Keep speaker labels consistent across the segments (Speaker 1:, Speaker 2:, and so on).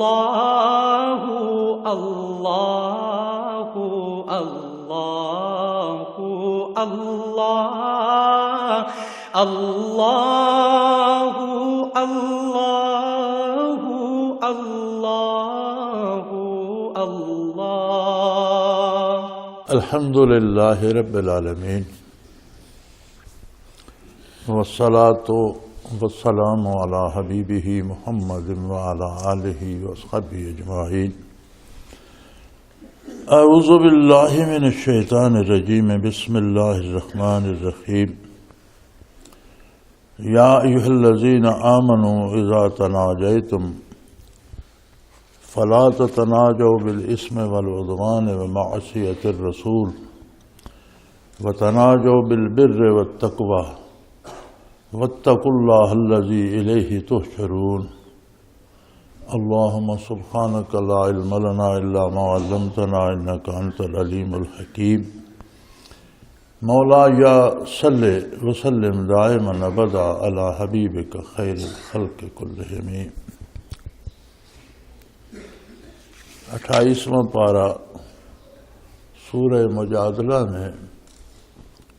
Speaker 1: اللہ اللہ اللہ اللہ اللہ اللہ اللہ اللہ
Speaker 2: الحمد للہ رب العالمین والصلاة والسلام علی حبیبہ محمد وعلی آلہ وصحبہ اجمعین اعوذ باللہ من الشیطان الرجیم بسم اللہ الرحمن الرحیم یا ایھا الذین آمنوا اذا تناجیتم فلا تتناجوا بالاسم والعدوان ومعصیۃ الرسول وتناجوا بالبر والتقوى واتقوا اللہ الذی الیہ تحشرون اللہم سبحانک لا علم لنا الا ما علمتنا انک انت العلیم الحکیم مولایا صلی وسلم دائما ابدا علی حبیبک خیر الخلق کلہم 28واں پارہ سورہ مجادلہ میں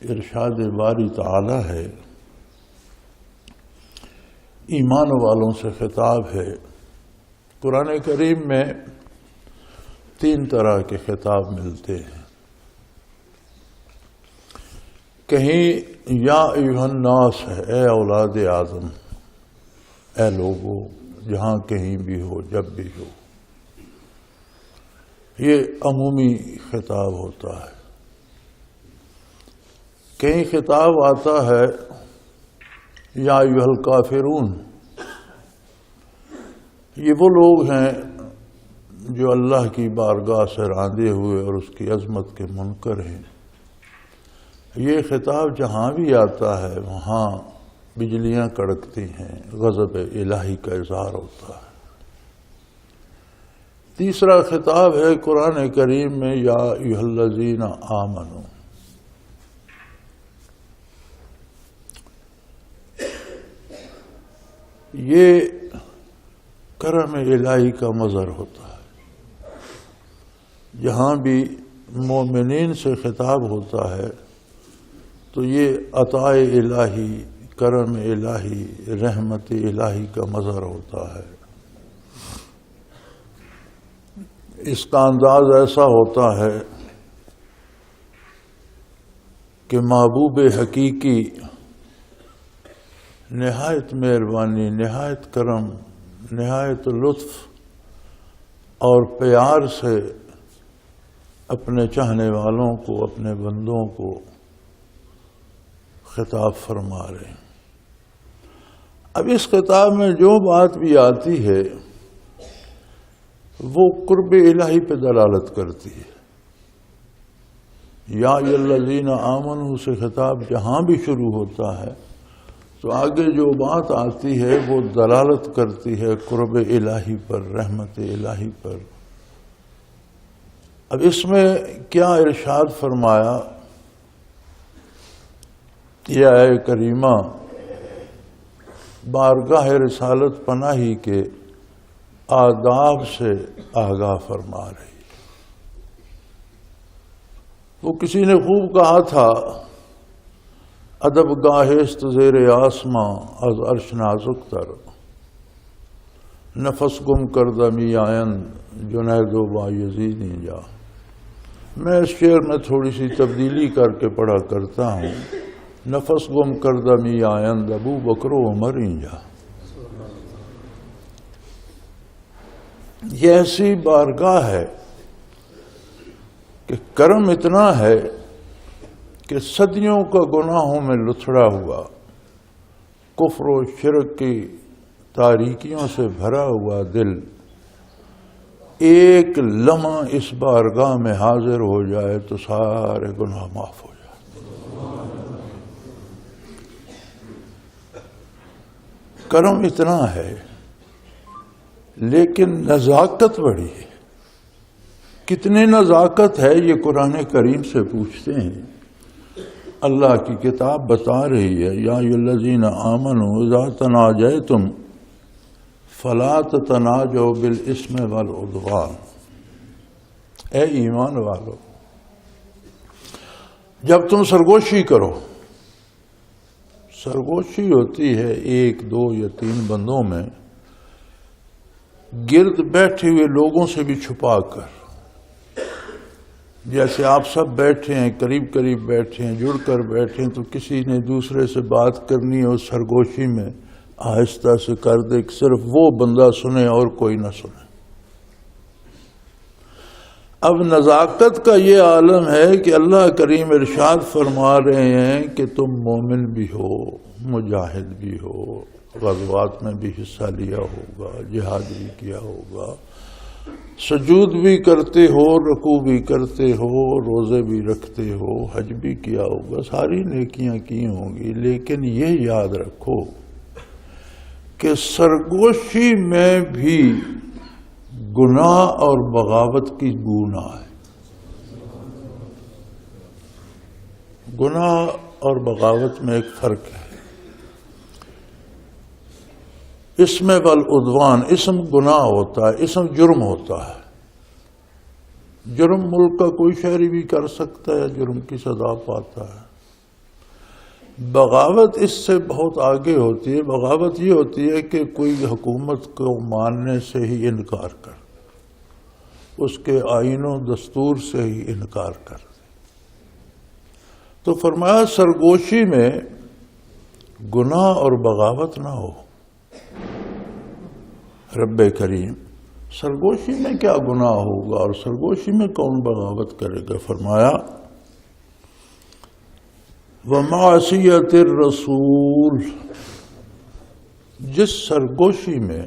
Speaker 2: ارشاد باری تعالی ہے، ایمان والوں سے خطاب ہے۔ قرآن کریم میں 3 طرح کے خطاب ملتے ہیں۔ کہیں یا ایھا الناس ہے، اے اولاد آدم، اے لوگو، جہاں کہیں بھی ہو، جب بھی ہو، یہ عمومی خطاب ہوتا ہے۔ کہیں خطاب آتا ہے یا ایھا الکافرون، یہ وہ لوگ ہیں جو اللہ کی بارگاہ سے راندے ہوئے اور اس کی عظمت کے منکر ہیں۔ یہ خطاب جہاں بھی آتا ہے وہاں بجلیاں کڑکتی ہیں، غضب الہی کا اظہار ہوتا ہے۔ تیسرا خطاب ہے قرآن کریم میں یا ایھا الذین آمنوا، یہ کرم الہی کا مظہر ہوتا ہے۔ جہاں بھی مومنین سے خطاب ہوتا ہے تو یہ عطاء الہی، کرم الہی، رحمت الہی کا مظہر ہوتا ہے۔ اس کا انداز ایسا ہوتا ہے کہ محبوب حقیقی نہایت مہربانی، نہایت کرم، نہایت لطف اور پیار سے اپنے چاہنے والوں کو، اپنے بندوں کو خطاب فرما رہے ہیں۔ اب اس خطاب میں جو بات بھی آتی ہے وہ قرب الہی پہ دلالت کرتی ہے۔ یا ایھا الذین آمنوا سے خطاب جہاں بھی شروع ہوتا ہے تو آگے جو بات آتی ہے وہ دلالت کرتی ہے قرب الہی پر، رحمت الہی پر۔ اب اس میں کیا ارشاد فرمایا، یہ آیہ کریمہ بارگاہ رسالت پناہی کے آداب سے آگاہ فرما رہی۔ وہ کسی نے خوب کہا تھا، ادب گاہست زیر آسماں از عرش نازک تر، نفس گم کردہ می آیند جنید و بایزید جا۔ میں اس شعر میں تھوڑی سی تبدیلی کر کے پڑھا کرتا ہوں، نفس گم کردہ می آیند ابو بکر و عمر جا۔ یہ ایسی بارگاہ ہے کہ کرم اتنا ہے کہ صدیوں کا گناہوں میں لتھڑا ہوا، کفر و شرک کی تاریکیوں سے بھرا ہوا دل ایک لمحہ اس بارگاہ میں حاضر ہو جائے تو سارے گناہ معاف ہو جائے۔ کرم اتنا ہے لیکن نزاکت بڑی ہے۔ کتنی نزاکت ہے یہ قرآن کریم سے پوچھتے ہیں۔ اللہ کی کتاب بتا رہی ہے، یا ایھا الذین آمنوا اذا تناجیتم فلا تتناجوا بالاسم والعدوان، اے ایمان والو جب تم سرگوشی کرو، سرگوشی ہوتی ہے ایک دو یا تین بندوں میں گرد بیٹھے ہوئے لوگوں سے بھی چھپا کر، جیسے آپ سب بیٹھے ہیں، قریب قریب بیٹھے ہیں، جڑ کر بیٹھے ہیں، تو کسی نے دوسرے سے بات کرنی ہے، اس سرگوشی میں آہستہ سے کر دے کہ صرف وہ بندہ سنے اور کوئی نہ سنے۔ اب نزاکت کا یہ عالم ہے کہ اللہ کریم ارشاد فرما رہے ہیں کہ تم مومن بھی ہو، مجاہد بھی ہو، غزوات میں بھی حصہ لیا ہوگا، جہاد بھی کیا ہوگا، سجود بھی کرتے ہو، رکوع بھی کرتے ہو، روزے بھی رکھتے ہو، حج بھی کیا ہوگا، ساری نیکیاں کی ہوں گی، لیکن یہ یاد رکھو کہ سرگوشی میں بھی گناہ اور بغاوت کی بو نہ ہے۔ گناہ اور بغاوت میں ایک فرق ہے۔ اسم والعدوان، اسم گناہ ہوتا ہے، اسم جرم ہوتا ہے۔ جرم ملک کا کوئی شہری بھی کر سکتا ہے، جرم کی سزا پاتا ہے۔ بغاوت اس سے بہت آگے ہوتی ہے۔ بغاوت یہ ہوتی ہے کہ کوئی حکومت کو ماننے سے ہی انکار کر، اس کے آئین و دستور سے ہی انکار کر۔ تو فرمایا سرگوشی میں گناہ اور بغاوت نہ ہو۔ رب کریم سرگوشی میں کیا گناہ ہوگا اور سرگوشی میں کون بغاوت کرے گا؟ فرمایا وَمَعْصِيَةِ الرَّسُولِ، جس سرگوشی میں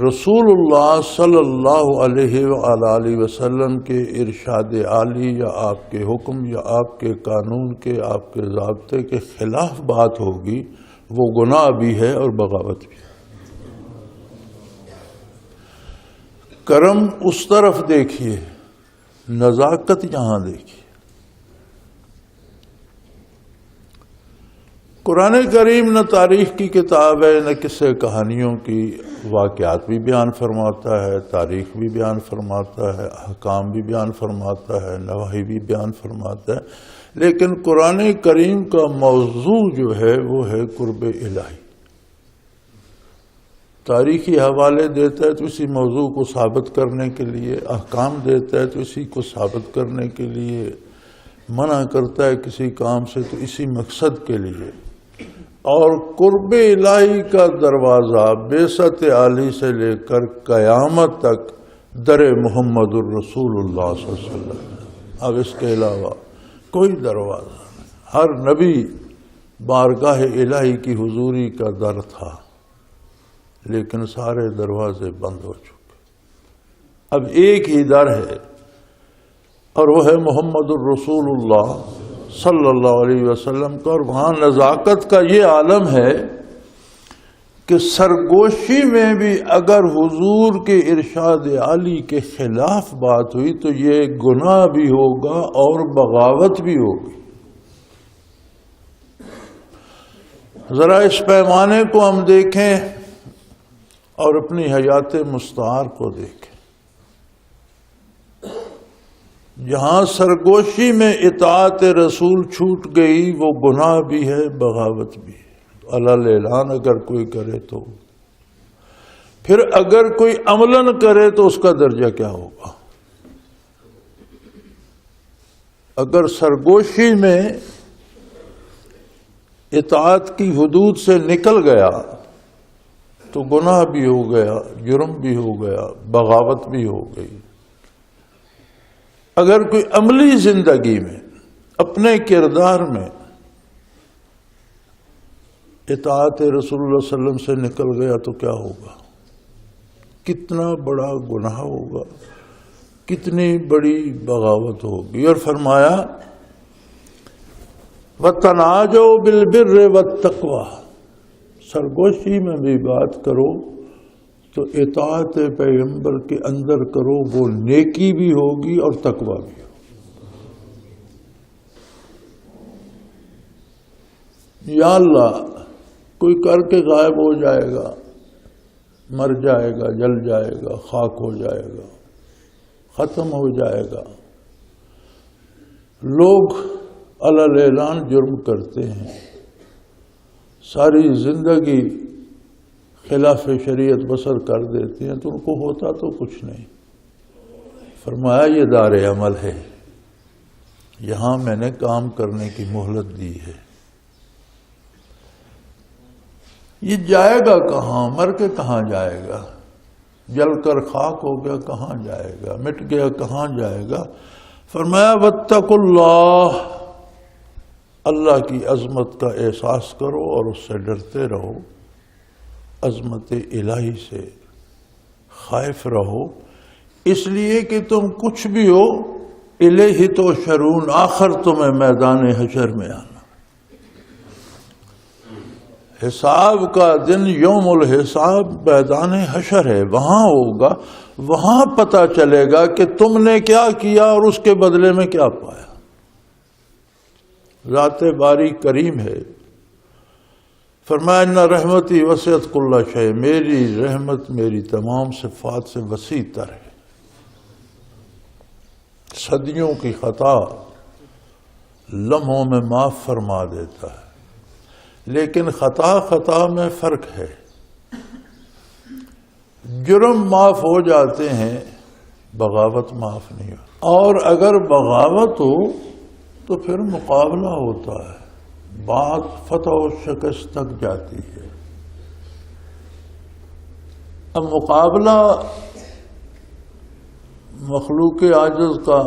Speaker 2: رسول اللہ صلی اللہ علیہ وآلہ وسلم کے ارشاد عالی یا آپ کے حکم یا آپ کے قانون کے، آپ کے ضابطے کے خلاف بات ہوگی، وہ گناہ بھی ہے اور بغاوت بھی ہے۔ کرم اس طرف دیکھیے، نزاکت یہاں دیکھیے۔ قرآن کریم نہ تاریخ کی کتاب ہے، نہ قصے کہانیوں کی، واقعات بھی بیان فرماتا ہے، تاریخ بھی بیان فرماتا ہے، احکام بھی بیان فرماتا ہے، نواہی بھی بیان فرماتا ہے، لیکن قرآن کریم کا موضوع جو ہے وہ ہے قرب الہی۔ تاریخی حوالے دیتا ہے تو اسی موضوع کو ثابت کرنے کے لیے، احکام دیتا ہے تو اسی کو ثابت کرنے کے لیے، منع کرتا ہے کسی کام سے تو اسی مقصد کے لیے۔ اور قرب الہی کا دروازہ بعثت عالی سے لے کر قیامت تک در محمد الرسول اللہ صلی اللہ علیہ وسلم، اب اس کے علاوہ کوئی دروازہ نہیں۔ ہر نبی بارگاہ الہی کی حضوری کا در تھا، لیکن سارے دروازے بند ہو چکے۔ اب ایک ہی در ہے اور وہ ہے محمد الرسول اللہ صلی اللہ علیہ وسلم کا، اور وہاں نزاکت کا یہ عالم ہے کہ سرگوشی میں بھی اگر حضور کے ارشاد عالی کے خلاف بات ہوئی تو یہ گناہ بھی ہوگا اور بغاوت بھی ہوگی۔ ذرا اس پیمانے کو ہم دیکھیں اور اپنی حیات مستعار کو دیکھیں۔ جہاں سرگوشی میں اطاعت رسول چھوٹ گئی وہ گناہ بھی ہے، بغاوت بھی ہے۔ علی اعلان اگر کوئی کرے تو، پھر اگر کوئی عملاً کرے تو اس کا درجہ کیا ہوگا؟ اگر سرگوشی میں اطاعت کی حدود سے نکل گیا تو گناہ بھی ہو گیا، جرم بھی ہو گیا، بغاوت بھی ہو گئی۔ اگر کوئی عملی زندگی میں اپنے کردار میں اطاعت رسول اللہ صلی اللہ علیہ وسلم سے نکل گیا تو کیا ہوگا؟ کتنا بڑا گناہ ہوگا، کتنی بڑی بغاوت ہوگی۔ اور فرمایا وَتَنَاجَوْا بِالْبِرِّ وَالتَّقْوَىٰ، سرگوشی میں بھی بات کرو تو اطاعت پیغمبر کے اندر کرو، وہ نیکی بھی ہوگی اور تقوی بھی ہوگی۔ یا اللہ کوئی کر کے غائب ہو جائے گا، مر جائے گا، جل جائے گا، خاک ہو جائے گا، ختم ہو جائے گا۔ لوگ علی اعلان جرم کرتے ہیں، ساری زندگی خلاف شریعت بسر کر دیتے ہیں، تو ان کو ہوتا تو کچھ نہیں۔ فرمایا یہ دار عمل ہے، یہاں میں نے کام کرنے کی مہلت دی ہے۔ یہ جائے گا کہاں؟ مر کے کہاں جائے گا؟ جل کر خاک ہو گیا کہاں جائے گا؟ مٹ گیا کہاں جائے گا؟ فرمایا واتقوا اللہ، اللہ کی عظمت کا احساس کرو اور اس سے ڈرتے رہو، عظمت الہی سے خائف رہو، اس لیے کہ تم کچھ بھی ہو الیہ تحشرون، آخر تمہیں میدان حشر میں آنا۔ حساب کا دن یوم الحساب میدان حشر ہے، وہاں ہوگا، وہاں پتہ چلے گا کہ تم نے کیا کیا اور اس کے بدلے میں کیا پایا۔ ذات باری کریم ہے۔ فرمایا ان رحمتی وسعت کل شیء، میری رحمت میری تمام صفات سے وسیع تر ہے۔ صدیوں کی خطا لمحوں میں معاف فرما دیتا ہے، لیکن خطا میں فرق ہے۔ جرم معاف ہو جاتے ہیں، بغاوت معاف نہیں ہوتی، اور اگر بغاوت ہو تو پھر مقابلہ ہوتا ہے، بات فتح و شکست تک جاتی ہے۔ اب مقابلہ مخلوق عاجز کا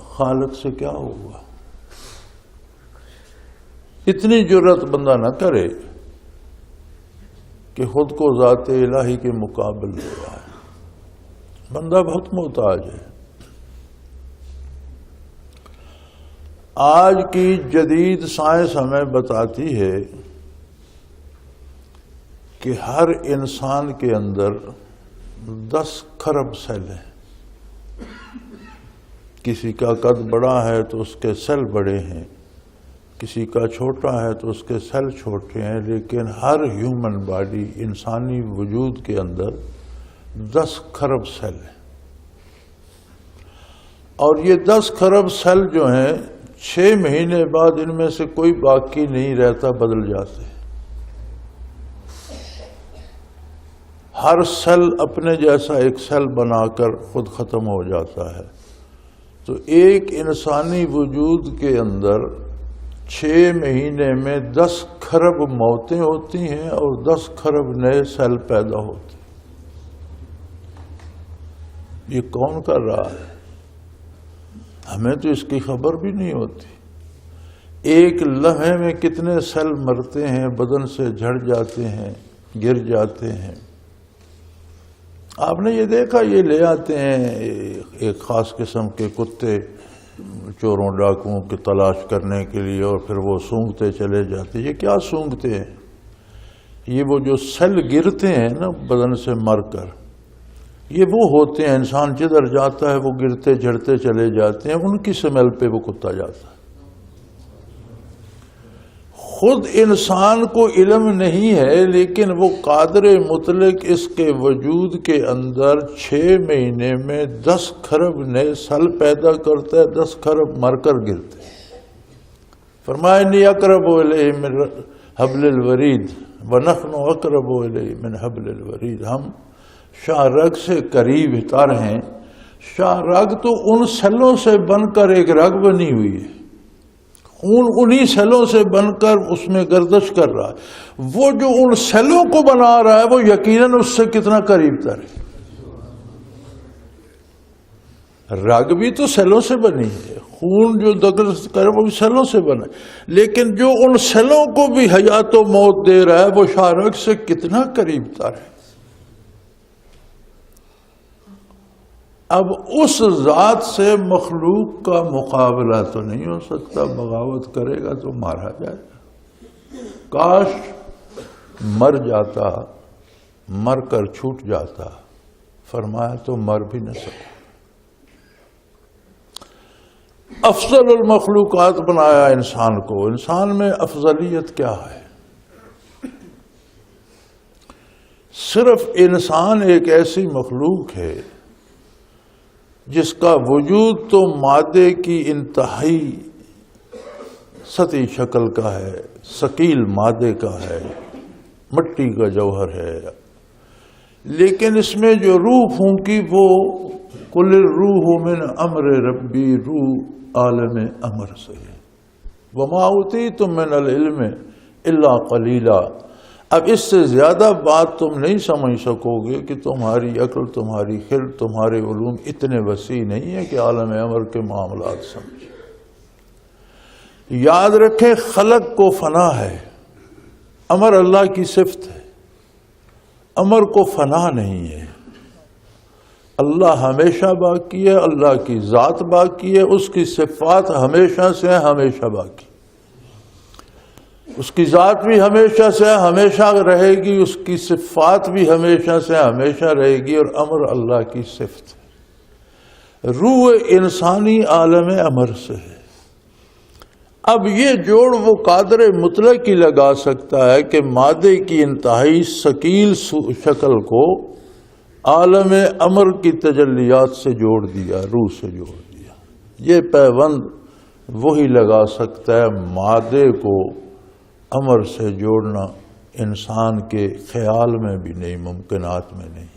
Speaker 2: خالق سے کیا ہوگا؟ اتنی جرت بندہ نہ کرے کہ خود کو ذات الہی کے مقابل لے آئے، بندہ بہت محتاج ہے۔ آج کی جدید سائنس ہمیں بتاتی ہے کہ ہر انسان کے اندر 10 کھرب سیل ہیں۔ کسی کا قد بڑا ہے تو اس کے سیل بڑے ہیں، کسی کا چھوٹا ہے تو اس کے سیل چھوٹے ہیں، لیکن ہر ہیومن باڈی، انسانی وجود کے اندر 10 کھرب سیل ہیں، اور یہ 10 کھرب سیل جو ہیں 6 مہینے بعد ان میں سے کوئی باقی نہیں رہتا، بدل جاتے ہیں۔ ہر سیل اپنے جیسا ایک سیل بنا کر خود ختم ہو جاتا ہے۔ تو ایک انسانی وجود کے اندر 6 مہینے میں 10 کھرب موتیں ہوتی ہیں اور 10 کھرب نئے سیل پیدا ہوتے ہیں۔ یہ کون کر رہا ہے؟ ہمیں تو اس کی خبر بھی نہیں ہوتی۔ ایک لمحے میں کتنے سیل مرتے ہیں، بدن سے جھڑ جاتے ہیں، گر جاتے ہیں۔ آپ نے یہ دیکھا، یہ لے آتے ہیں ایک خاص قسم کے کتے چوروں ڈاکوؤں کی تلاش کرنے کے لیے، اور پھر وہ سونگھتے چلے جاتے۔ یہ کیا سونگھتے ہیں؟ یہ وہ جو سیل گرتے ہیں نا بدن سے مر کر، یہ وہ ہوتے ہیں، انسان جدھر جاتا ہے وہ گرتے جھڑتے چلے جاتے ہیں، ان کی سمیل پہ وہ کتا جاتا ہے۔ خود انسان کو علم نہیں ہے، لیکن وہ قادر مطلق اس کے وجود کے اندر 6 مہینے میں 10 کھرب نئے سیل پیدا کرتا ہے، 10 کھرب مر کر گرتے ہیں۔ فرمایا انی اقرب الیہ من حبل الورید ونحن اقرب الیہ من حبل الورید، ہم شاہ رگ سے قریب تر ہیں۔ شاہ رگ تو ان سیلوں سے بن کر ایک رگ بنی ہوئی ہے، خون انہی سیلوں سے بن کر اس میں گردش کر رہا ہے۔ وہ جو ان سیلوں کو بنا رہا ہے وہ یقیناً اس سے کتنا قریب تر ہے۔ رگ بھی تو سیلوں سے بنی ہے، خون جو گردش کرے وہ بھی سیلوں سے بنا ہے، لیکن جو ان سیلوں کو بھی حیات و موت دے رہا ہے وہ شاہ رگ سے کتنا قریب تر ہے۔ اب اس ذات سے مخلوق کا مقابلہ تو نہیں ہو سکتا، بغاوت کرے گا تو مارا جائے گا۔ کاش مر جاتا، مر کر چھوٹ جاتا، فرمایا تو مر بھی نہ سکتا۔ افضل المخلوقات بنایا انسان کو۔ انسان میں افضلیت کیا ہے؟ صرف انسان ایک ایسی مخلوق ہے جس کا وجود تو مادے کی انتہائی سطحی شکل کا ہے، ثقیل مادے کا ہے، مٹی کا جوہر ہے، لیکن اس میں جو روح پھونکی وہ کل الروح من امر ربی، روح عالم امر سے ہے۔ وما اوتیتم من العلم الا قلیلا۔ اب اس سے زیادہ بات تم نہیں سمجھ سکو گے کہ تمہاری عقل، تمہاری خرد، تمہارے علوم اتنے وسیع نہیں ہے کہ عالم امر کے معاملات سمجھے۔ یاد رکھیں خلق کو فنا ہے، امر اللہ کی صفت ہے، امر کو فنا نہیں ہے۔ اللہ ہمیشہ باقی ہے، اللہ کی ذات باقی ہے، اس کی صفات ہمیشہ سے ہیں، ہمیشہ باقی، اس کی ذات بھی ہمیشہ سے ہمیشہ رہے گی، اس کی صفات بھی ہمیشہ سے ہمیشہ رہے گی، اور امر اللہ کی صفت ہے۔ روح انسانی عالم امر سے ہے۔ اب یہ جوڑ وہ قادر مطلق ہی لگا سکتا ہے کہ مادے کی انتہائی ثقیل شکل کو عالم امر کی تجلیات سے جوڑ دیا، روح سے جوڑ دیا۔ یہ پیوند وہی لگا سکتا ہے، مادے کو امر سے جوڑنا انسان کے خیال میں بھی نہیں، ممکنات میں نہیں ہے۔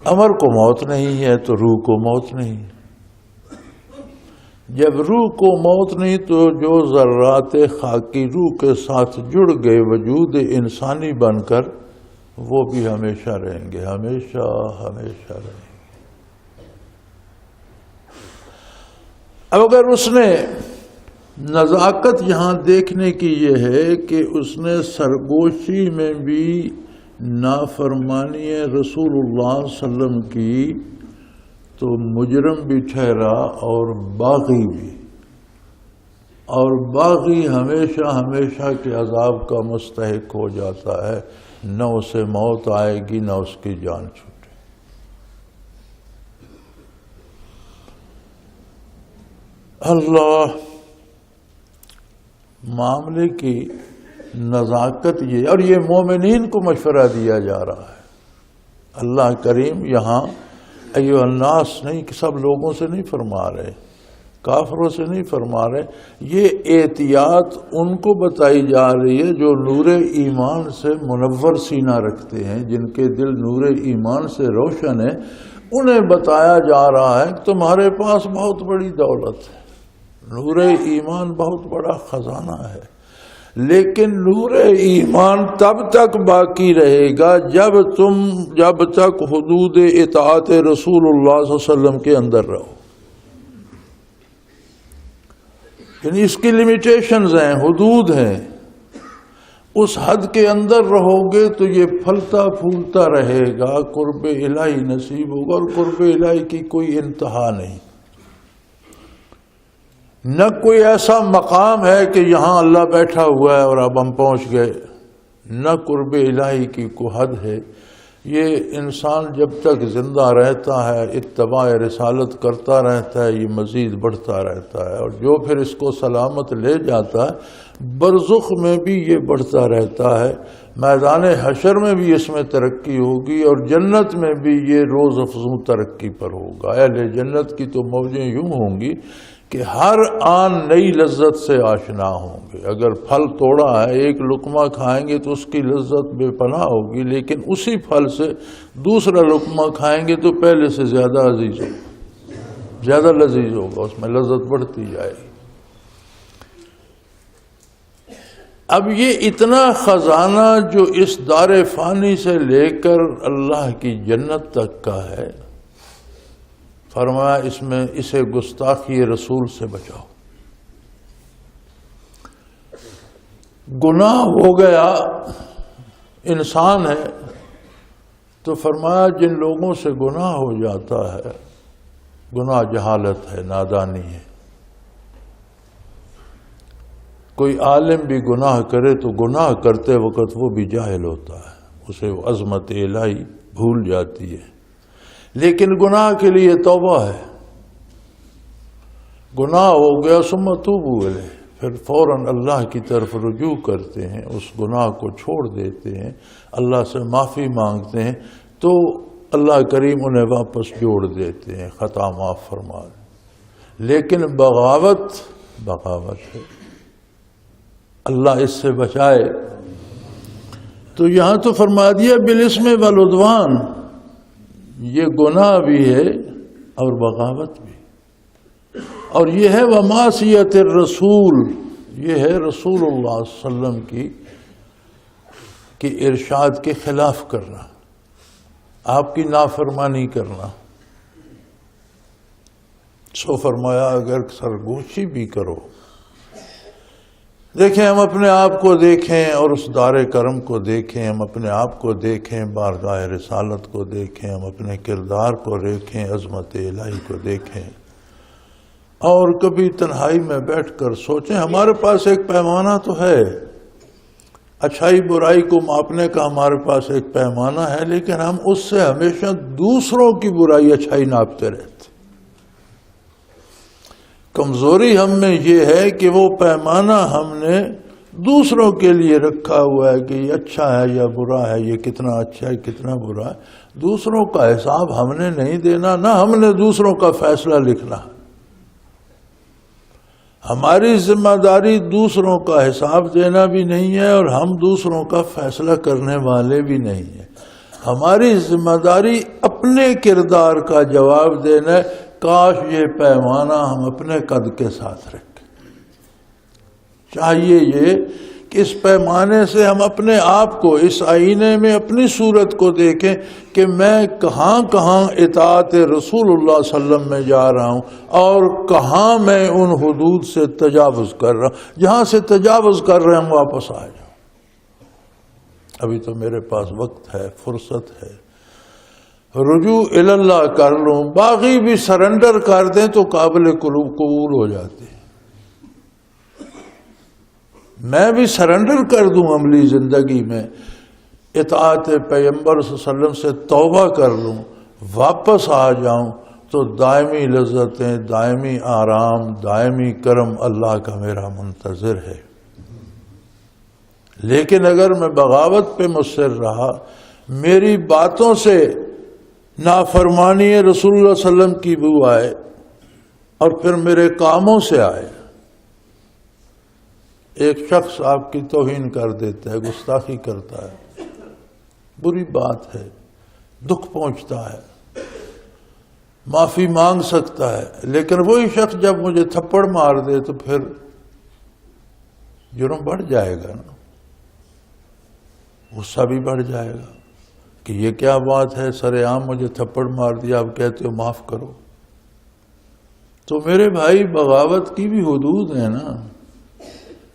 Speaker 2: امر کو موت نہیں ہے تو روح کو موت نہیں۔ جب روح کو موت نہیں تو جو ذرات خاکی روح کے ساتھ جڑ گئے وجود انسانی بن کر، وہ بھی ہمیشہ رہیں گے، ہمیشہ ہمیشہ رہیں گے۔ اب اگر اس نے نزاکت یہاں دیکھنے کی یہ ہے کہ اس نے سرگوشی میں بھی نافرمانی رسول اللہ صلی اللہ علیہ وسلم کی، تو مجرم بھی ٹھہرا اور باغی بھی، اور باغی ہمیشہ ہمیشہ کے عذاب کا مستحق ہو جاتا ہے، نہ اسے موت آئے گی نہ اس کی جان چھوٹے۔ اللہ معاملے کی نزاکت یہ، اور یہ مومنین کو مشورہ دیا جا رہا ہے۔ اللہ کریم یہاں ایھا الناس نہیں کہ سب لوگوں سے نہیں فرما رہے، کافروں سے نہیں فرما رہے، یہ احتیاط ان کو بتائی جا رہی ہے جو نور ایمان سے منور سینہ رکھتے ہیں، جن کے دل نور ایمان سے روشن ہے۔ انہیں بتایا جا رہا ہے کہ تمہارے پاس بہت بڑی دولت ہے، نور ایمان بہت بڑا خزانہ ہے، لیکن نور ایمان تب تک باقی رہے گا جب تک حدود اطاعت رسول اللہ صلی اللہ علیہ وسلم کے اندر رہو۔ یعنی اس کی لمیٹیشنز ہیں، حدود ہیں، اس حد کے اندر رہو گے تو یہ پھلتا پھولتا رہے گا، قرب الہی نصیب ہوگا، اور قرب الہی کی کوئی انتہا نہیں۔ نہ کوئی ایسا مقام ہے کہ یہاں اللہ بیٹھا ہوا ہے اور اب ہم پہنچ گئے، نہ قرب الہی کی کوئی حد ہے۔ یہ انسان جب تک زندہ رہتا ہے، اتباع رسالت کرتا رہتا ہے، یہ مزید بڑھتا رہتا ہے، اور جو پھر اس کو سلامت لے جاتا ہے، برزخ میں بھی یہ بڑھتا رہتا ہے، میدان حشر میں بھی اس میں ترقی ہوگی، اور جنت میں بھی یہ روز افزوں ترقی پر ہوگا۔ اہل جنت کی تو موجیں یوں ہوں گی کہ ہر آن نئی لذت سے آشنا ہوں گے۔ اگر پھل توڑا ہے، ایک لقمہ کھائیں گے تو اس کی لذت بے پناہ ہوگی، لیکن اسی پھل سے دوسرا لقمہ کھائیں گے تو پہلے سے زیادہ عزیز ہوگا، زیادہ لذیذ ہوگا، اس میں لذت بڑھتی جائے گی۔ اب یہ اتنا خزانہ جو اس دار فانی سے لے کر اللہ کی جنت تک کا ہے، فرمایا اسے گستاخی رسول سے بچاؤ۔ گناہ ہو گیا، انسان ہے تو فرمایا جن لوگوں سے گناہ ہو جاتا ہے، گناہ جہالت ہے، نادانی ہے۔ کوئی عالم بھی گناہ کرے تو گناہ کرتے وقت وہ بھی جاہل ہوتا ہے، اسے وہ عظمت الہی بھول جاتی ہے۔ لیکن گناہ کے لیے توبہ ہے، گناہ ہو گیا ثم توبوا الیہ، پھر فوراً اللہ کی طرف رجوع کرتے ہیں، اس گناہ کو چھوڑ دیتے ہیں، اللہ سے معافی مانگتے ہیں، تو اللہ کریم انہیں واپس جوڑ دیتے ہیں، خطا معاف فرما دیں۔ لیکن بغاوت ہے، اللہ اس سے بچائے۔ تو یہاں تو فرما دیا بالاسم والعدوان، یہ گناہ بھی ہے اور بغاوت بھی، اور یہ ہے ومعصیت الرسول، یہ ہے رسول اللہ صلی اللہ علیہ وسلم کی ارشاد کے خلاف کرنا، آپ کی نافرمانی کرنا۔ سو فرمایا اگر سرگوشی بھی کرو، دیکھیں ہم اپنے آپ کو دیکھیں اور اس دار کرم کو دیکھیں، ہم اپنے آپ کو دیکھیں، بارگاہ رسالت کو دیکھیں، ہم اپنے کردار کو دیکھیں، عظمت الہی کو دیکھیں، اور کبھی تنہائی میں بیٹھ کر سوچیں ہمارے پاس ایک پیمانہ تو ہے، اچھائی برائی کو ماپنے کا ہمارے پاس ایک پیمانہ ہے، لیکن ہم اس سے ہمیشہ دوسروں کی برائی اچھائی ناپتے رہتے۔ کمزوری ہم میں یہ ہے کہ وہ پیمانہ ہم نے دوسروں کے لیے رکھا ہوا ہے کہ یہ اچھا ہے یا برا ہے، یہ کتنا اچھا ہے کتنا برا ہے، دوسروں کا حساب ہم نے نہیں دینا، نہ ہم نے دوسروں کا فیصلہ لکھنا۔ ہماری ذمہ داری دوسروں کا حساب دینا بھی نہیں ہے، اور ہم دوسروں کا فیصلہ کرنے والے بھی نہیں ہیں۔ ہماری ذمہ داری اپنے کردار کا جواب دینا ہے۔ کاش یہ پیمانہ ہم اپنے قد کے ساتھ رکھیں۔ چاہیے یہ کہ اس پیمانے سے ہم اپنے آپ کو اس آئینے میں اپنی صورت کو دیکھیں کہ میں کہاں کہاں اطاعت رسول اللہ صلی اللہ علیہ وسلم میں جا رہا ہوں، اور کہاں میں ان حدود سے تجاوز کر رہا ہوں۔ جہاں سے تجاوز کر رہے ہیں واپس آ جاؤں، ابھی تو میرے پاس وقت ہے، فرصت ہے، رجوع اللہ کر لوں، باقی بھی سرنڈر کر دیں تو قابل قبول ہو جاتے ہیں۔ میں بھی سرنڈر کر دوں عملی زندگی میں، اطاعت پیغمبر صلی اللہ علیہ وسلم سے توبہ کر لوں، واپس آ جاؤں، تو دائمی لذتیں، دائمی آرام، دائمی کرم اللہ کا میرا منتظر ہے۔ لیکن اگر میں بغاوت پہ مصر رہا، میری باتوں سے نافرمانی رسول اللہ صلی اللہ علیہ وسلم کی بو آئے اور پھر میرے کاموں سے آئے، ایک شخص آپ کی توہین کر دیتا ہے، گستاخی کرتا ہے، بری بات ہے، دکھ پہنچتا ہے، معافی مانگ سکتا ہے، لیکن وہی شخص جب مجھے تھپڑ مار دے تو پھر جرم بڑھ جائے گا نا، غصہ بھی بڑھ جائے گا کہ یہ کیا بات ہے، سر عام مجھے تھپڑ مار دیا، آپ کہتے ہو معاف کرو۔ تو میرے بھائی بغاوت کی بھی حدود ہیں نا،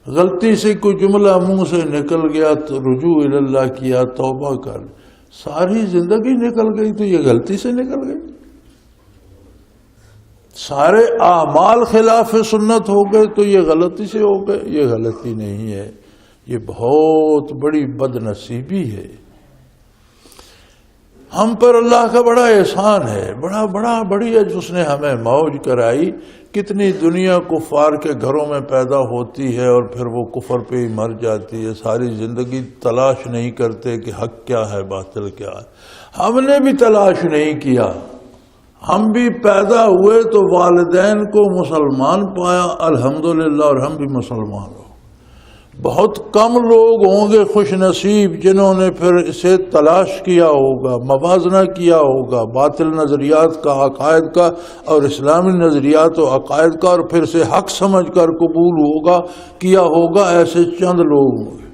Speaker 2: غلطی سے کوئی جملہ منہ سے نکل گیا تو رجوع اللہ کیا، توبہ کر، ساری زندگی نکل گئی تو یہ غلطی سے نکل گئی، سارے اعمال خلاف سنت ہو گئے تو یہ غلطی سے ہو گئے، یہ غلطی نہیں ہے، یہ بہت بڑی بد نصیبی ہے۔ ہم پر اللہ کا بڑا احسان ہے، بڑی ہے جس نے ہمیں موج کرائی۔ کتنی دنیا کفار کے گھروں میں پیدا ہوتی ہے اور پھر وہ کفر پہ ہی مر جاتی ہے، ساری زندگی تلاش نہیں کرتے کہ حق کیا ہے باطل کیا ہے۔ ہم نے بھی تلاش نہیں کیا، ہم بھی پیدا ہوئے تو والدین کو مسلمان پایا الحمدللہ، اور ہم بھی مسلمان ہو۔ بہت کم لوگ ہوں گے خوش نصیب جنہوں نے پھر اسے تلاش کیا ہوگا، موازنہ کیا ہوگا باطل نظریات کا، عقائد کا، اور اسلامی نظریات و عقائد کا، اور پھر سے حق سمجھ کر قبول کیا ہوگا، ایسے چند لوگ ہوں گے۔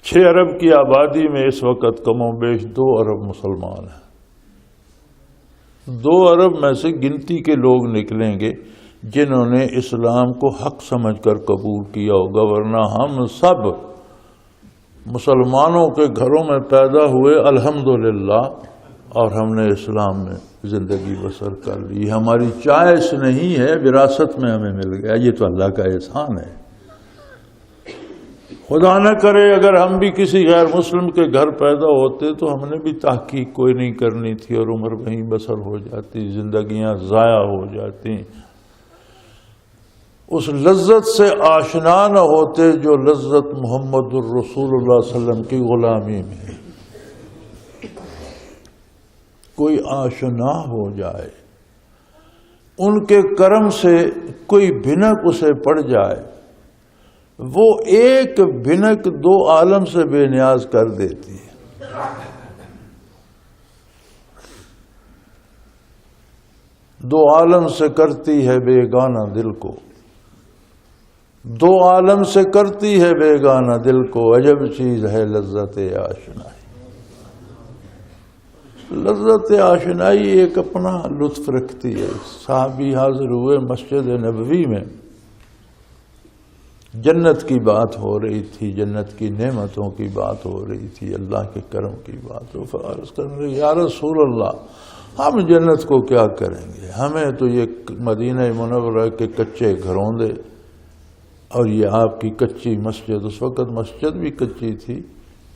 Speaker 2: 6 ارب کی آبادی میں اس وقت کم و بیش 2 ارب مسلمان ہیں۔ 2 ارب میں سے گنتی کے لوگ نکلیں گے جنہوں نے اسلام کو حق سمجھ کر قبول کیا ہوگا، ورنہ ہم سب مسلمانوں کے گھروں میں پیدا ہوئے الحمدللہ، اور ہم نے اسلام میں زندگی بسر کر لی۔ ہماری چوائس نہیں ہے، وراثت میں ہمیں مل گیا، یہ تو اللہ کا احسان ہے۔ خدا نہ کرے اگر ہم بھی کسی غیر مسلم کے گھر پیدا ہوتے تو ہم نے بھی تحقیق کوئی نہیں کرنی تھی اور عمر وہیں بسر ہو جاتی، زندگیاں ضائع ہو جاتی، اس لذت سے آشنا نہ ہوتے جو لذت محمد الرسول اللہ صلی اللہ علیہ وسلم کی غلامی میں ہے۔ کوئی آشنا ہو جائے، ان کے کرم سے کوئی بھنک اسے پڑ جائے، وہ ایک بھنک دو عالم سے بے نیاز کر دیتی ہے۔ دو عالم سے کرتی ہے بیگانہ دل کو، دو عالم سے کرتی ہے بیگانہ دل کو، عجب چیز ہے لذت آشنائی۔ لذت آشنائی ایک اپنا لطف رکھتی ہے۔ صحابی حاضر ہوئے مسجد نبوی میں، جنت کی بات ہو رہی تھی، جنت کی نعمتوں کی بات ہو رہی تھی، اللہ کے کرم کی بات ہو۔ فعرض کرنے لگے یا رسول اللہ ہم جنت کو کیا کریں گے، ہمیں تو یہ مدینہ منورہ کے کچے گھروں دے اور یہ آپ کی کچی مسجد۔ اس وقت مسجد بھی کچی تھی،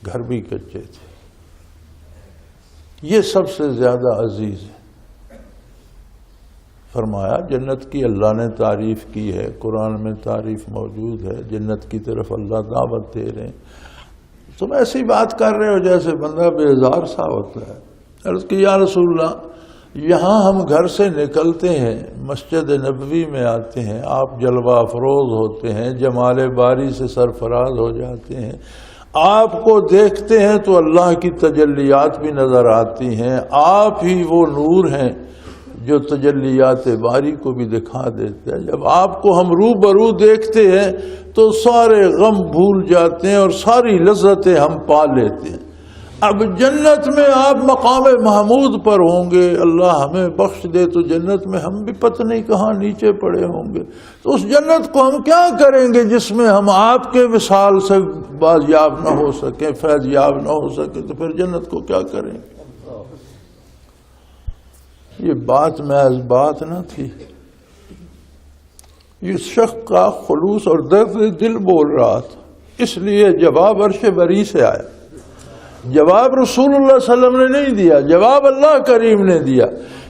Speaker 2: گھر بھی کچے تھے، یہ سب سے زیادہ عزیز ہے۔ فرمایا جنت کی اللہ نے تعریف کی ہے، قرآن میں تعریف موجود ہے، جنت کی طرف اللہ دعوت دے رہے ہیں، تم ایسی بات کر رہے ہو جیسے بندہ بیزار سا ہوتا ہے۔ عرض کی یا رسول اللہ یہاں ہم گھر سے نکلتے ہیں، مسجد نبوی میں آتے ہیں، آپ جلوہ افروز ہوتے ہیں، جمال باری سے سرفراز ہو جاتے ہیں، آپ کو دیکھتے ہیں تو اللہ کی تجلیات بھی نظر آتی ہیں، آپ ہی وہ نور ہیں جو تجلیات باری کو بھی دکھا دیتے ہیں۔ جب آپ کو ہم روبرو دیکھتے ہیں تو سارے غم بھول جاتے ہیں اور ساری لذتیں ہم پا لیتے ہیں۔ اب جنت میں آپ مقام محمود پر ہوں گے، اللہ ہمیں بخش دے تو جنت میں ہم بھی پتہ نہیں کہاں نیچے پڑے ہوں گے، تو اس جنت کو ہم کیا کریں گے جس میں ہم آپ کے وصال سے بازیاب نہ ہو سکیں، فیض یاب نہ ہو سکیں، تو پھر جنت کو کیا کریں گے؟ یہ بات محض بات نہ تھی، یہ شخص کا خلوص اور درد دل بول رہا تھا، اس لیے جواب عرش بری سے آیا۔ جواب رسول اللہ صلی اللہ علیہ وسلم نے نہیں دیا، جواب اللہ کریم نے دیا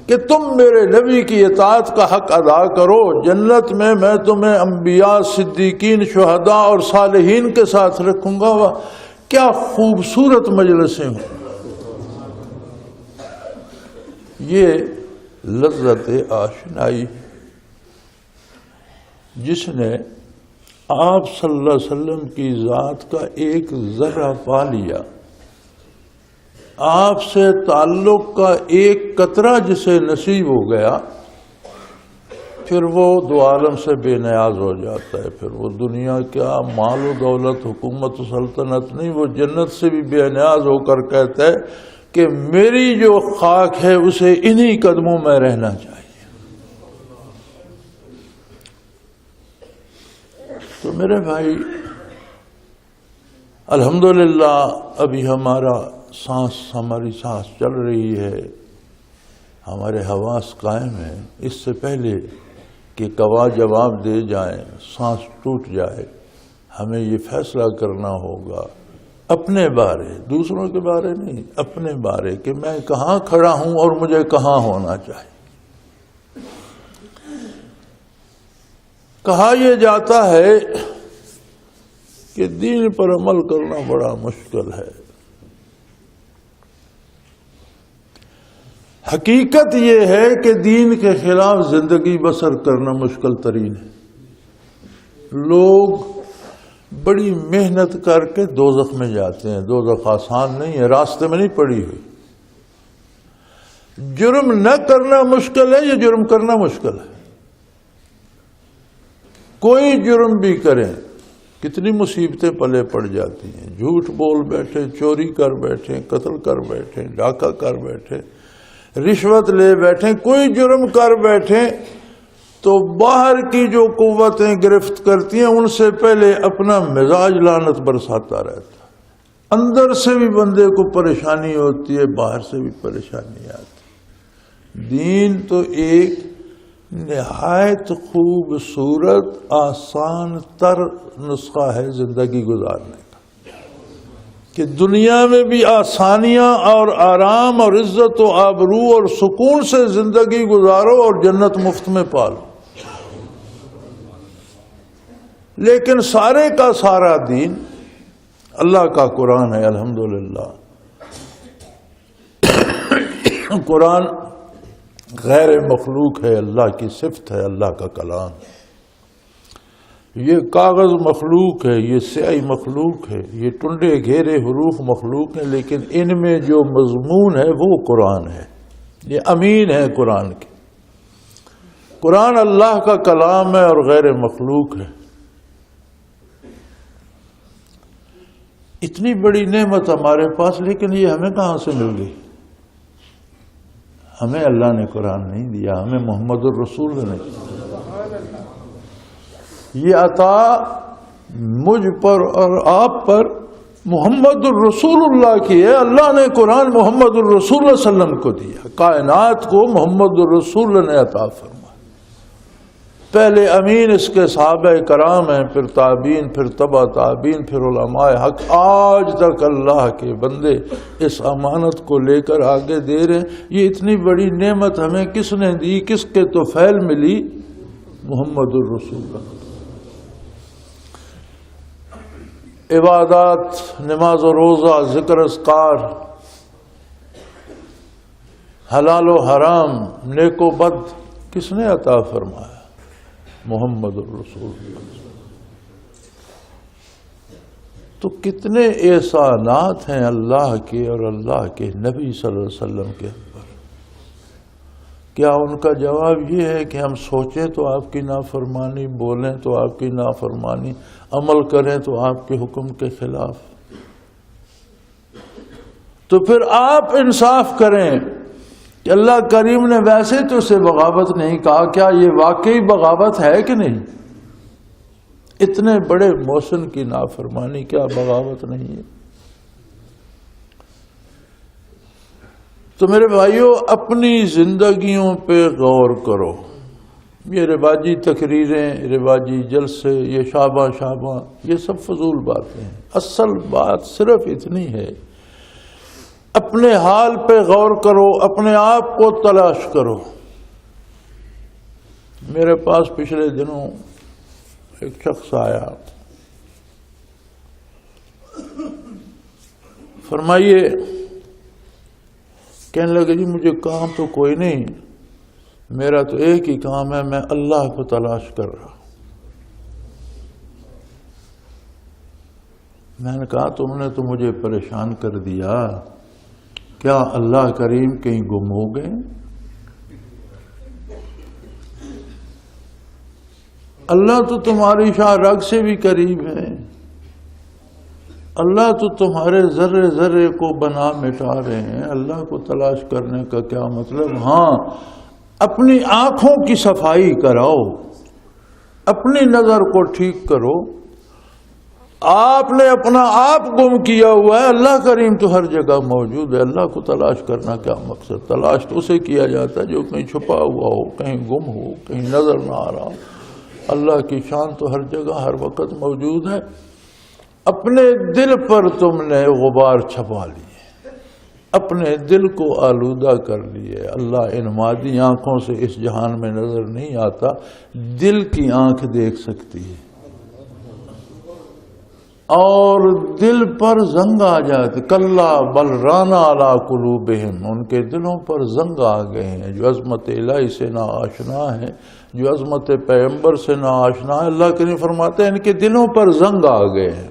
Speaker 2: کہ تم میرے نبی کی اطاعت کا حق ادا کرو، جنت میں میں تمہیں انبیاء، صدیقین، شہداء اور صالحین کے ساتھ رکھوں گا۔ کیا خوبصورت مجلسیں ہوں۔ یہ لذت آشنائی جس نے آپ صلی اللہ علیہ وسلم کی ذات کا ایک ذرہ پا لیا، آپ سے تعلق کا ایک قطرہ جسے نصیب ہو گیا، پھر وہ دو عالم سے بے نیاز ہو جاتا ہے۔ پھر وہ دنیا کیا مال و دولت، حکومت و سلطنت نہیں، وہ جنت سے بھی بے نیاز ہو کر کہتا ہے کہ میری جو خاک ہے اسے انہی قدموں میں رہنا چاہیے۔ تو میرے بھائی الحمدللہ ابھی ہماری سانس چل رہی ہے، ہمارے حواس قائم ہیں۔ اس سے پہلے کہ کوا جواب دے جائیں، سانس ٹوٹ جائے، ہمیں یہ فیصلہ کرنا ہوگا اپنے بارے، دوسروں کے بارے نہیں، اپنے بارے کہ میں کہاں کھڑا ہوں اور مجھے کہاں ہونا چاہیے۔ کہا یہ جاتا ہے کہ دین پر عمل کرنا بڑا مشکل ہے، حقیقت یہ ہے کہ دین کے خلاف زندگی بسر کرنا مشکل ترین ہے۔ لوگ بڑی محنت کر کے دوزخ میں جاتے ہیں، دوزخ آسان نہیں ہے، راستے میں نہیں پڑی ہوئی۔ جرم نہ کرنا مشکل ہے، یہ جرم کرنا مشکل ہے۔ کوئی جرم بھی کریں کتنی مصیبتیں پلے پڑ جاتی ہیں، جھوٹ بول بیٹھے، چوری کر بیٹھے، قتل کر بیٹھے، ڈاکہ کر بیٹھے، رشوت لے بیٹھیں، کوئی جرم کر بیٹھیں تو باہر کی جو قوتیں گرفت کرتی ہیں ان سے پہلے اپنا مزاج لعنت برساتا رہتا ہے۔ اندر سے بھی بندے کو پریشانی ہوتی ہے، باہر سے بھی پریشانی آتی ہے۔ دین تو ایک نہایت خوبصورت آسان تر نسخہ ہے زندگی گزارنے کا، کہ دنیا میں بھی آسانیاں اور آرام اور عزت و آبرو اور سکون سے زندگی گزارو اور جنت مفت میں پالو۔ لیکن سارے کا سارا دین اللہ کا قرآن ہے۔ الحمدللہ قرآن غیر مخلوق ہے، اللہ کی صفت ہے، اللہ کا کلام۔ یہ کاغذ مخلوق ہے، یہ سیاہی مخلوق ہے، یہ ٹنڈے گھیرے حروف مخلوق ہیں، لیکن ان میں جو مضمون ہے وہ قرآن ہے۔ یہ امین ہے قرآن کی۔ قرآن اللہ کا کلام ہے اور غیر مخلوق ہے۔ اتنی بڑی نعمت ہمارے پاس، لیکن یہ ہمیں کہاں سے مل گئی؟ ہمیں اللہ نے قرآن نہیں دیا، ہمیں محمد الرسول نے دیا۔ یہ عطا مجھ پر اور آپ پر محمد الرسول اللہ کی ہے۔ اللہ نے قرآن محمد الرسول صلی اللہ علیہ وسلم کو دیا، کائنات کو محمد الرسول نے عطا فرمایا۔ پہلے امین اس کے صحابہ کرام ہیں، پھر تابعین، پھر تبع تابعین، پھر علماء حق، آج تک اللہ کے بندے اس امانت کو لے کر آگے دے رہے ہیں۔ یہ اتنی بڑی نعمت ہمیں کس نے دی، کس کے توفیل ملی؟ محمد الرسول اللہ۔ عبادات، نماز و روزہ، ذکر اذکار، حلال و حرام، نیک و بد کس نے عطا فرمایا؟ محمد الرسول اللہ۔ تو کتنے احسانات ہیں اللہ کے اور اللہ کے نبی صلی اللہ علیہ وسلم کے اوپر۔ کیا ان کا جواب یہ ہے کہ ہم سوچیں تو آپ کی نافرمانی، بولیں تو آپ کی نافرمانی، عمل کریں تو آپ کے حکم کے خلاف؟ تو پھر آپ انصاف کریں کہ اللہ کریم نے ویسے تو اسے بغاوت نہیں کہا، کیا یہ واقعی بغاوت ہے کہ نہیں؟ اتنے بڑے محسن کی نافرمانی کیا بغاوت نہیں ہے؟ تو میرے بھائیوں، اپنی زندگیوں پہ غور کرو۔ یہ رواجی تقریریں، رواجی جلسے، یہ شاباں شاباں، یہ سب فضول باتیں ہیں۔ اصل بات صرف اتنی ہے، اپنے حال پہ غور کرو، اپنے آپ کو تلاش کرو۔ میرے پاس پچھلے دنوں ایک شخص آیا، فرمائیے، کہنے لگے جی مجھے کام تو کوئی نہیں، میرا تو ایک ہی کام ہے، میں اللہ کو تلاش کر رہا۔ میں نے کہا تم نے تو مجھے پریشان کر دیا، کیا اللہ کریم کہیں گم ہو گئے؟ اللہ تو تمہاری شاہ رگ سے بھی قریب ہے، اللہ تو تمہارے ذرے ذرے کو بنا مٹا رہے ہیں، اللہ کو تلاش کرنے کا کیا مطلب؟ ہاں، اپنی آنکھوں کی صفائی کراؤ، اپنی نظر کو ٹھیک کرو۔ آپ نے اپنا آپ گم کیا ہوا ہے، اللہ کریم تو ہر جگہ موجود ہے، اللہ کو تلاش کرنا کیا مقصد؟ تلاش تو اسے کیا جاتا ہے جو کہیں چھپا ہوا ہو، کہیں گم ہو، کہیں نظر نہ آ رہا ہو۔ اللہ کی شان تو ہر جگہ ہر وقت موجود ہے۔ اپنے دل پر تم نے غبار چھپا لیے، اپنے دل کو آلودہ کر لیے۔ اللہ ان مادی آنکھوں سے اس جہان میں نظر نہیں آتا، دل کی آنکھ دیکھ سکتی ہے، اور دل پر زنگ آ جاتے۔ کلا بل رانا علی قلوبہم، ان کے دلوں پر زنگ آ گئے ہیں، جو عظمت الہی سے نا آشنا ہے، جو عظمت پیغمبر سے نا آشنا ہے۔ اللہ کریم فرماتے ہیں ان کے دلوں پر زنگ آ گئے ہیں۔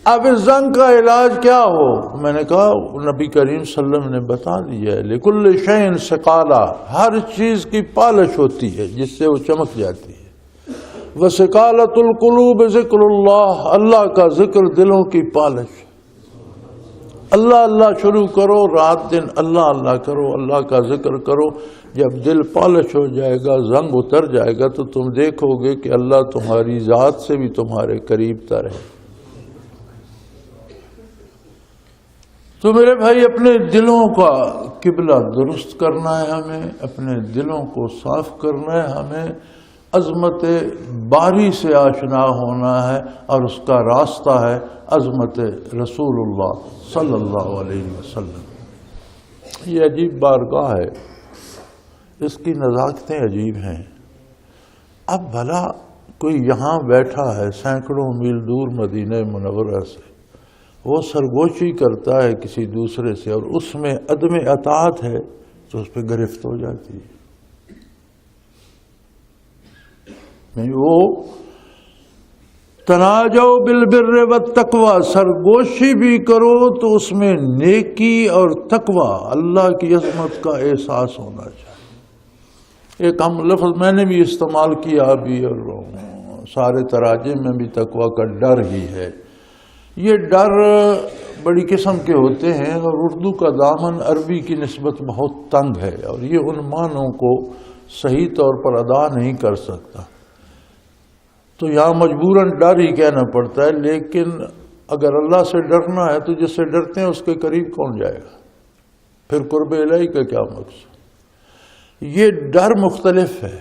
Speaker 2: اب اس زنگ کا علاج کیا ہو؟ میں نے کہا نبی کریم صلی اللہ علیہ وسلم نے بتا دیا ہے، لکل شیء ثقالہ، ہر چیز کی پالش ہوتی ہے جس سے وہ چمک جاتی ہے۔ وَسِقَالَةُ الْقُلُوبِ ذِكْرُ اللَّهِ، اللہ کا ذکر دلوں کی پالش۔ اللہ اللہ شروع کرو، رات دن اللہ اللہ کرو، اللہ کا ذکر کرو۔ جب دل پالش ہو جائے گا، زنگ اتر جائے گا، تو تم دیکھو گے کہ اللہ تمہاری ذات سے بھی تمہارے قریب تر ہے۔ تو میرے بھائی اپنے دلوں کا قبلہ درست کرنا ہے ہمیں، اپنے دلوں کو صاف کرنا ہے ہمیں، عظمت باری سے آشنا ہونا ہے، اور اس کا راستہ ہے عظمت رسول اللہ صلی اللہ علیہ وسلم۔ یہ عجیب بارگاہ ہے، اس کی نزاکتیں عجیب ہیں۔ اب بھلا کوئی یہاں بیٹھا ہے سینکڑوں میل دور مدینہ منورہ سے، وہ سرگوشی کرتا ہے کسی دوسرے سے اور اس میں عدم اطاعت ہے تو اس پہ گرفت ہو جاتی ہے۔ وہ تناجوا بالبر والتقوی، سرگوشی بھی کرو تو اس میں نیکی اور تقوی، اللہ کی عظمت کا احساس ہونا چاہیے۔ ایک ہم لفظ میں نے بھی استعمال کیا بھی اور سارے تراجم میں بھی تقوی کا ڈر ہی ہے۔ یہ ڈر بڑی قسم کے ہوتے ہیں اور اردو کا دامن عربی کی نسبت بہت تنگ ہے اور یہ ان معنوں کو صحیح طور پر ادا نہیں کر سکتا، تو یہاں مجبوراً ڈر ہی کہنا پڑتا ہے۔ لیکن اگر اللہ سے ڈرنا ہے تو جس سے ڈرتے ہیں اس کے قریب کون جائے گا؟ پھر قرب الہی کا کیا مقصد؟ یہ ڈر مختلف ہے۔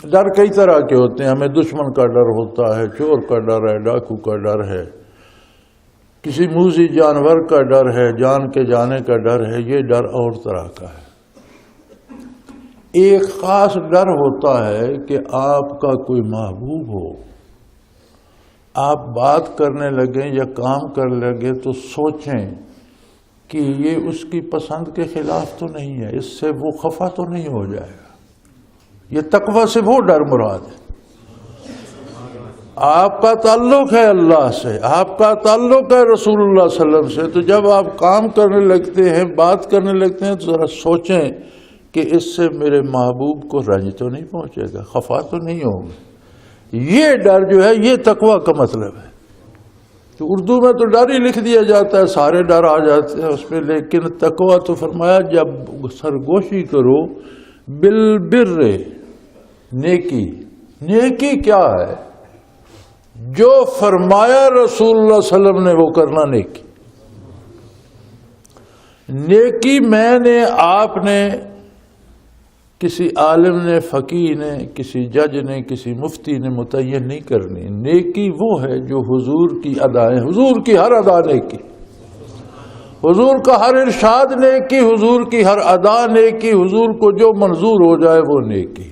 Speaker 2: ڈر کئی طرح کے ہوتے ہیں، ہمیں دشمن کا ڈر ہوتا ہے، چور کا ڈر ہے، ڈاکو کا ڈر ہے، کسی موذی جانور کا ڈر ہے، جان کے جانے کا ڈر ہے، یہ ڈر اور طرح کا ہے۔ ایک خاص ڈر ہوتا ہے کہ آپ کا کوئی محبوب ہو، آپ بات کرنے لگیں یا کام کرنے لگیں تو سوچیں کہ یہ اس کی پسند کے خلاف تو نہیں ہے، اس سے وہ خفا تو نہیں ہو جائے گا۔ یہ تقوی سے وہ ڈر مراد ہے۔ آپ کا تعلق ہے اللہ سے، آپ کا تعلق ہے رسول اللہ صلی اللہ علیہ وسلم سے، تو جب آپ کام کرنے لگتے ہیں، بات کرنے لگتے ہیں تو ذرا سوچیں کہ اس سے میرے محبوب کو رنج تو نہیں پہنچے گا، خفا تو نہیں ہوگا۔ یہ ڈر جو ہے یہ تقوی کا مطلب ہے۔ تو اردو میں تو ڈر ہی لکھ دیا جاتا ہے، سارے ڈر آ جاتے ہیں اس میں، لیکن تقوی تو فرمایا جب سرگوشی کرو بالبر، نیکی۔ نیکی کیا ہے؟ جو فرمایا رسول اللہ صلی اللہ علیہ وسلم نے وہ کرنا نیکی۔ نیکی میں نے، آپ نے، کسی عالم نے، فقیہ نے، کسی جج نے، کسی مفتی نے متعین نہیں کرنی۔ نیکی وہ ہے جو حضور کی ادائیں، حضور کی ہر ادا نیکی، حضور کا ہر ارشاد نیکی، حضور کی ہر ادا نیکی، حضور کو جو منظور ہو جائے وہ نیکی۔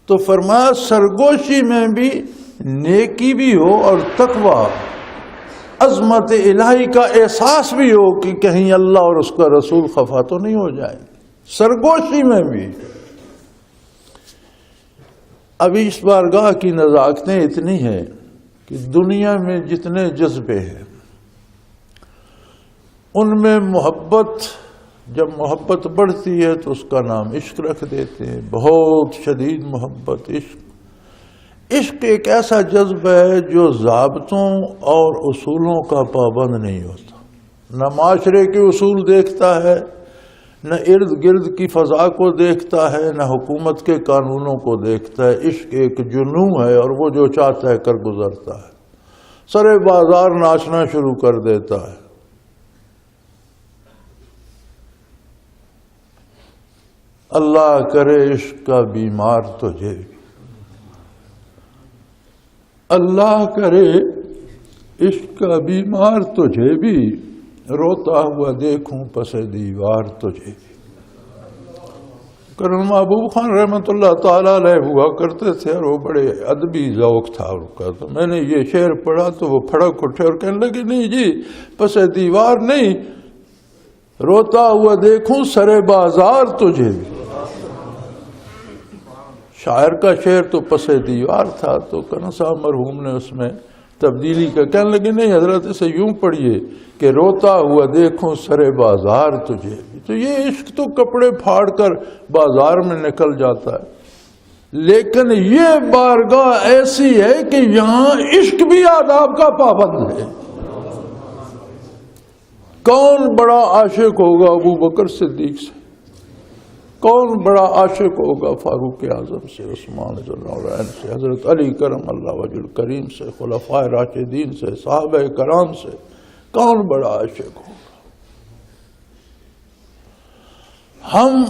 Speaker 2: تو فرمایا سرگوشی میں بھی نیکی بھی ہو اور تقوی، عظمت الہی کا احساس بھی ہو کہ کہیں اللہ اور اس کا رسول خفا تو نہیں ہو جائے، سرگوشی میں بھی۔ ابھی اس بارگاہ کی نزاکتیں اتنی ہیں کہ دنیا میں جتنے جذبے ہیں ان میں محبت، جب محبت بڑھتی ہے تو اس کا نام عشق رکھ دیتے ہیں، بہت شدید محبت۔ عشق ایک ایسا جذبہ ہے جو ضابطوں اور اصولوں کا پابند نہیں ہوتا، نہ معاشرے کے اصول دیکھتا ہے، نہ ارد گرد کی فضا کو دیکھتا ہے، نہ حکومت کے قانونوں کو دیکھتا ہے۔ عشق ایک جنوں ہے اور وہ جو چاہتا ہے کر گزرتا ہے، سرے بازار ناچنا شروع کر دیتا ہے۔ اللہ کرے عشق کا بیمار تجھے بھی، اللہ کرے عشق کا بیمار تجھے بھی، روتا ہوا دیکھوں پس دیوار تجھے بھی۔ کرن محبوب خان رحمۃ اللہ تعالی علیہ ہوا کرتے تھے اور وہ بڑے ادبی ذوق تھا ان کا، تو میں نے یہ شعر پڑھا تو وہ پھڑک اٹھے اور کہنے لگے نہیں جی، پس دیوار نہیں، روتا ہوا دیکھوں سرے بازار تجھے بھی۔ شاعر کا شعر تو پس دیوار تھا، تو کرن صاحب مرحوم نے اس میں تبدیلی کا کہنے لگے نہیں حضرت اسے یوں پڑھیے کہ روتا ہوا دیکھوں سرے بازار تجھے بھی۔ تو یہ عشق تو کپڑے پھاڑ کر بازار میں نکل جاتا ہے، لیکن یہ بارگاہ ایسی ہے کہ یہاں عشق بھی آداب کا پابند ہے۔ کون بڑا عاشق ہوگا ابو بکر صدیق سے؟ کون بڑا عاشق ہوگا فاروق اعظم سے، عثمان ذوالنورین سے، حضرت علی کرم اللہ وجہ الکریم سے، خلفائے راشدین سے، صحابہ کرام سے، کون بڑا عاشق ہوگا؟ ہم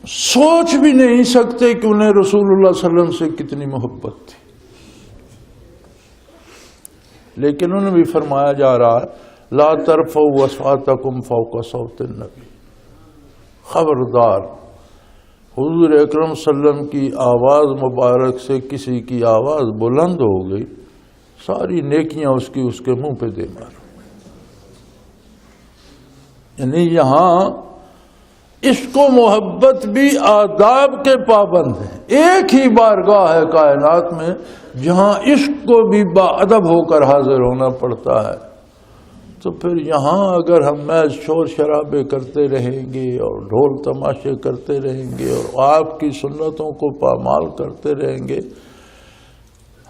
Speaker 2: سوچ بھی نہیں سکتے کہ انہیں رسول اللہ صلی اللہ علیہ وسلم سے کتنی محبت تھی، لیکن انہیں بھی فرمایا جا رہا ہے لا ترفعوا اصواتکم فوق صوت النبی، خبردار حضور اکرم صلی اللہ علیہ وسلم کی آواز مبارک سے کسی کی آواز بلند ہو گئی، ساری نیکیاں اس کے منہ پہ دے مارو۔ یعنی یہاں عشق و محبت بھی آداب کے پابند ہیں۔ ایک ہی بارگاہ ہے کائنات میں جہاں عشق کو بھی باادب ہو کر حاضر ہونا پڑتا ہے، تو پھر یہاں اگر ہم محض شور شرابے کرتے رہیں گے اور ڈھول تماشے کرتے رہیں گے اور آپ کی سنتوں کو پامال کرتے رہیں گے،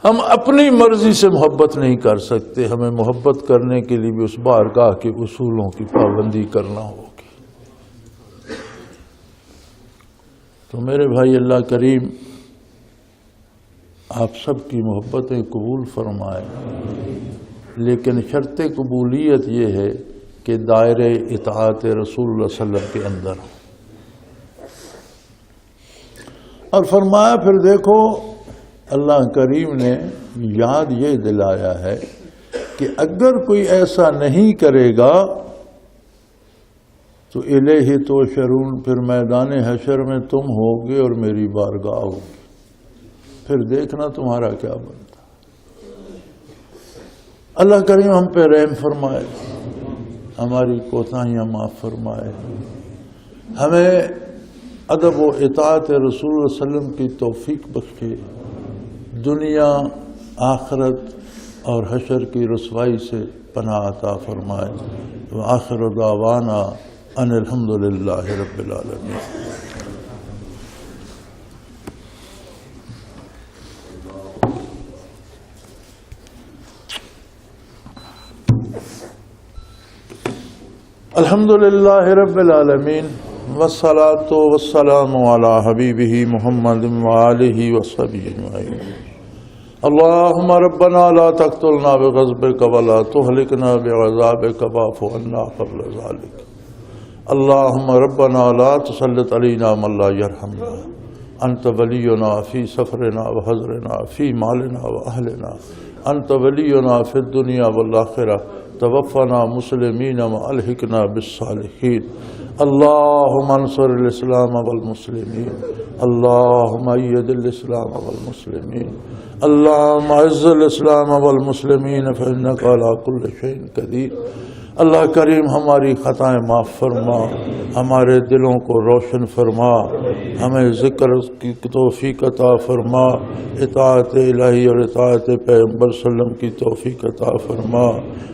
Speaker 2: ہم اپنی مرضی سے محبت نہیں کر سکتے۔ ہمیں محبت کرنے کے لیے بھی اس بارگاہ کے اصولوں کی پابندی کرنا ہوگی۔ تو میرے بھائی، اللہ کریم آپ سب کی محبتیں قبول فرمائے، لیکن شرط قبولیت یہ ہے کہ دائرہ اطاعت رسول اللہ صلی اللہ علیہ وسلم کے اندر ہو۔ اور فرمایا پھر دیکھو اللہ کریم نے یاد یہ دلایا ہے کہ اگر کوئی ایسا نہیں کرے گا تو الیہ تحشرون، پھر میدان حشر میں تم ہوگے اور میری بارگاہ ہوگی، پھر دیکھنا تمہارا کیا بنتا۔ اللہ کریم ہم پہ رحم فرمائے، ہماری کوتاہیاں معاف فرمائے، ہمیں ادب و اطاعت رسول اللہ صلی اللہ علیہ وسلم کی توفیق بخشے، دنیا آخرت اور حشر کی رسوائی سے پناہ عطا فرمائے۔ وآخر دعوانا ان الحمدللہ رب العالمین۔ الحمدللہ رب العالمین، والصلاة والسلام علی حبیبہ محمد وآلہ وصحبہ اجمعین۔ اللہم ربنا لا تقتلنا بغضبک ولا تہلکنا بعذابک واعف عنا قبل ذلک۔ اللہم ربنا لا تسلط علینا من لا یرحمنا، انت ولینا فی سفرنا وحضرنا فی مالنا واہلنا، انت ولینا فی الدنیا والآخرہ، توفنا مسلمین والحقنا بالصالحین۔ اللہم انصر الاسلام والمسلمین، اللہم اید الاسلام والمسلمین، اللہم اعز الاسلام والمسلمین فإنک علی کل شیء قدیر۔ اللہ کریم ہماری خطائیں معاف فرما، ہمارے دلوں کو روشن فرما، ہمیں ذکر کی توفیق عطا فرما، اطاعت الہی اور اطاعت پیغمبر صلی اللہ علیہ وسلم کی توفیق عطا فرما،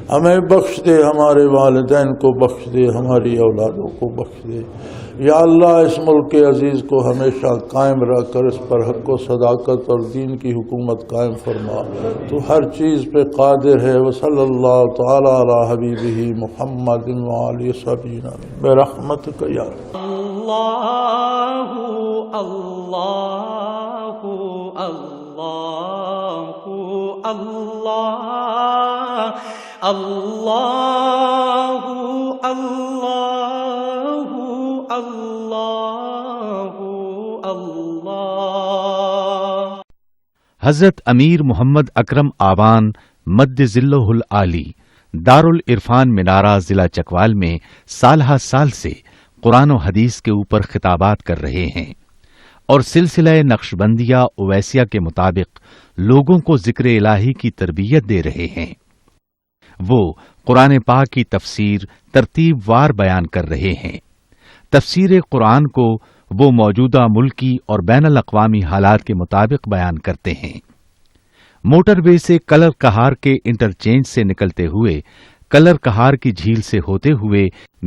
Speaker 2: ہمیں بخش دے، ہمارے والدین کو بخش دے، ہماری اولادوں کو بخش دے۔ یا اللہ اس ملک عزیز کو ہمیشہ قائم رکھ کر اس پر حق و صداقت اور دین کی حکومت قائم فرما، تو ہر چیز پہ قادر ہے۔ وصلی اللہ تعالی علی حبیبہ محمد وآلہ وصحبہ برحمتک یا
Speaker 1: اللہ اللہ اللہ اللہ اللہ اللہ اللہ اللہ۔
Speaker 3: حضرت امیر محمد اکرم آوان مد ذلہ العالی دارالعرفان منارہ ضلع چکوال میں سالہ سال سے قرآن و حدیث کے اوپر خطابات کر رہے ہیں اور سلسلہ نقشبندیہ اویسیہ کے مطابق لوگوں کو ذکر الہی کی تربیت دے رہے ہیں۔ وہ قرآن پاک کی تفسیر ترتیب وار بیان کر رہے ہیں۔ تفسیر قرآن کو وہ موجودہ ملکی اور بین الاقوامی حالات کے مطابق بیان کرتے ہیں۔ موٹر وے سے کلر کہار کے انٹرچینج سے نکلتے ہوئے، کلر کہار کی جھیل سے ہوتے ہوئے،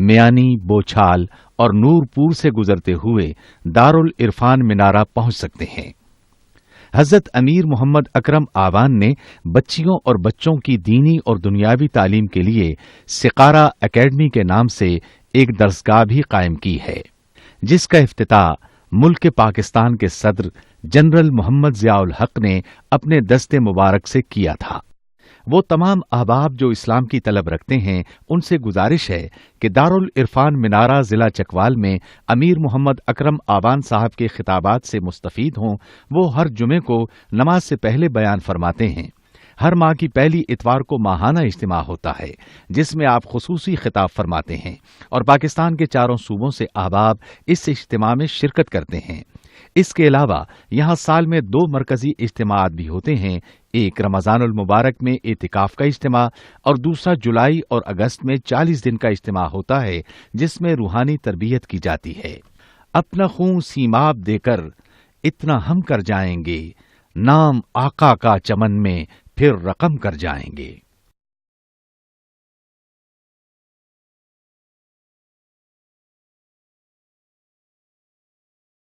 Speaker 3: میانی، بوچھال اور نور پور سے گزرتے ہوئے دارالعرفان منارہ پہنچ سکتے ہیں۔ حضرت امیر محمد اکرم آوان نے بچیوں اور بچوں کی دینی اور دنیاوی تعلیم کے لیے سقارہ اکیڈمی کے نام سے ایک درسگاہ بھی قائم کی ہے، جس کا افتتاح ملک پاکستان کے صدر جنرل محمد ضیاء الحق نے اپنے دست مبارک سے کیا تھا۔ وہ تمام احباب جو اسلام کی طلب رکھتے ہیں ان سے گزارش ہے کہ دارالعرفان منارہ ضلع چکوال میں امیر محمد اکرم آوان صاحب کے خطابات سے مستفید ہوں۔ وہ ہر جمعے کو نماز سے پہلے بیان فرماتے ہیں۔ ہر ماہ کی پہلی اتوار کو ماہانہ اجتماع ہوتا ہے جس میں آپ خصوصی خطاب فرماتے ہیں اور پاکستان کے چاروں صوبوں سے احباب اس اجتماع میں شرکت کرتے ہیں۔ اس کے علاوہ یہاں سال میں 2 مرکزی اجتماعات بھی ہوتے ہیں، ایک رمضان المبارک میں اعتکاف کا اجتماع اور دوسرا جولائی اور اگست میں 40 دن کا اجتماع ہوتا ہے جس میں روحانی تربیت کی جاتی ہے۔ اپنا خون سیماب دے کر اتنا ہم کر جائیں گے، نام آقا کا چمن میں پھر رقم کر جائیں گے۔